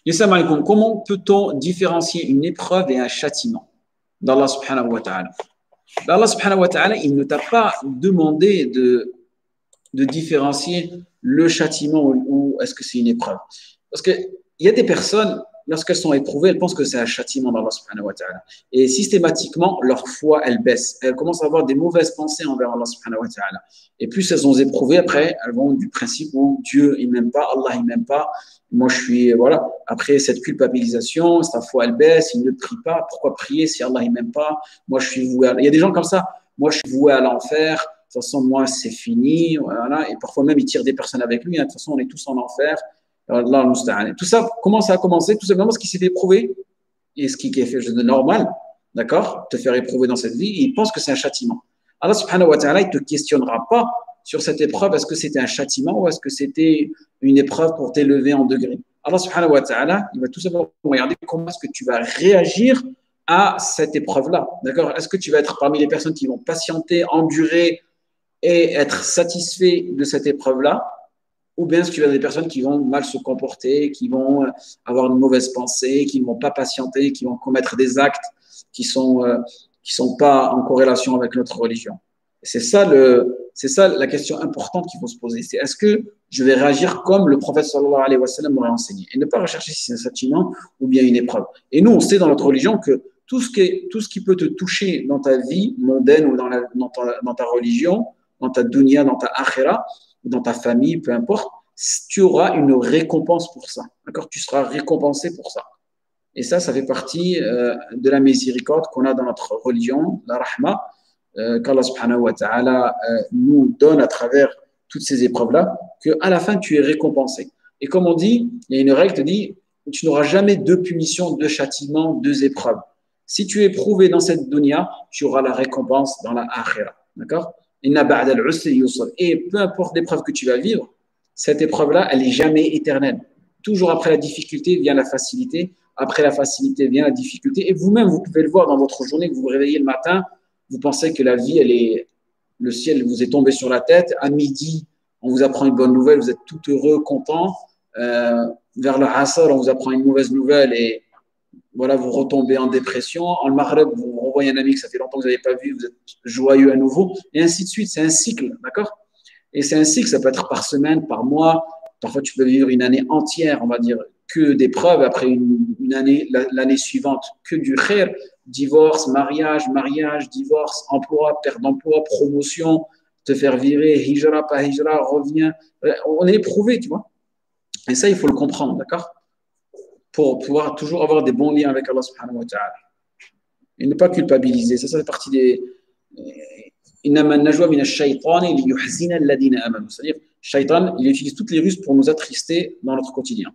Assalamu alaikum. Comment peut-on différencier une épreuve et un châtiment d'Allah subhanahu wa ta'ala? Allah subhanahu wa ta'ala, il ne t'a pas demandé de différencier le châtiment ou est-ce que c'est une épreuve. Parce qu'il y a des personnes, lorsqu'elles sont éprouvées, elles pensent que c'est un châtiment d'Allah subhanahu wa ta'ala. Et systématiquement, leur foi, elle baisse. Elles commencent à avoir des mauvaises pensées envers Allah subhanahu wa ta'ala. Et plus elles ont éprouvé, après, elles vont du principe où Dieu, il m'aime pas, Allah, il m'aime pas. Moi, je suis, voilà. Après cette culpabilisation, sa foi, elle baisse, il ne prie pas. Pourquoi prier si Allah, il m'aime pas? Moi, je suis voué à... Il y a des gens comme ça. Moi, je suis voué à l'enfer. De toute façon, moi, c'est fini. Voilà. Et parfois même, il tire des personnes avec lui. De toute façon, on est tous en enfer. Allah, tout ça, comment ça a commencé? Tout simplement parce qu'il s'est fait éprouver. Et ce qui est fait de normal, d'accord? Te faire éprouver dans cette vie. Et il pense que c'est un châtiment. Allah subhanahu wa ta'ala, il ne te questionnera pas sur cette épreuve. Est-ce que c'était un châtiment ou est-ce que c'était une épreuve pour t'élever en degré? Allah subhanahu wa ta'ala, il va tout simplement regarder comment est-ce que tu vas réagir à cette épreuve-là. D'accord? Est-ce que tu vas être parmi les personnes qui vont patienter, endurer et être satisfait de cette épreuve-là? Ou bien est-ce que tu as des personnes qui vont mal se comporter, qui vont avoir une mauvaise pensée, qui ne vont pas patienter, qui vont commettre des actes qui sont pas en corrélation avec notre religion. C'est ça la question importante qu'il faut se poser. C'est est-ce que je vais réagir comme le prophète sallallahu alayhi wa sallam m'aurait enseigné et ne pas rechercher si c'est un châtiment ou bien une épreuve. Et nous, on sait dans notre religion que tout ce qui peut te toucher dans ta vie mondaine ou dans ta religion, dans ta dunya, dans ta akhira, dans ta famille, peu importe, tu auras une récompense pour ça. D'accord? Tu seras récompensé pour ça. Et ça fait partie de la miséricorde qu'on a dans notre religion, la rahma, qu'Allah subhanahu wa ta'ala nous donne à travers toutes ces épreuves-là, qu'à la fin, tu es récompensé. Et comme on dit, il y a une règle qui dit, tu n'auras jamais deux punitions, deux châtiments, deux épreuves. Si tu es éprouvé dans cette dunya, tu auras la récompense dans la akhira. D'accord? Et peu importe l'épreuve que tu vas vivre, cette épreuve-là, elle n'est jamais éternelle. Toujours après la difficulté vient la facilité. Après la facilité vient la difficulté. Et vous-même, vous pouvez le voir dans votre journée, que vous vous réveillez le matin, vous pensez que la vie, le ciel vous est tombé sur la tête. À midi, on vous apprend une bonne nouvelle, vous êtes tout heureux, content. Vers le Asr, on vous apprend une mauvaise nouvelle et voilà, vous retombez en dépression. En Maghreb, vous revoyez un ami que ça fait longtemps que vous n'avez pas vu, vous êtes joyeux à nouveau, et ainsi de suite. C'est un cycle, d'accord? Et c'est un cycle, ça peut être par semaine, par mois. Parfois, tu peux vivre une année entière, on va dire, que d'épreuves. Après une année, l'année suivante, que du khair. Divorce, mariage, divorce, emploi, perte d'emploi, promotion, te faire virer, hijra, pas hijra, reviens. On est éprouvé, tu vois. Et ça, il faut le comprendre, d'accord? Pour pouvoir toujours avoir des bons liens avec Allah subhanahu wa ta'ala. Et ne pas culpabiliser. Ça fait partie des. C'est-à-dire, le shaitan, il utilise toutes les ruses pour nous attrister dans notre quotidien.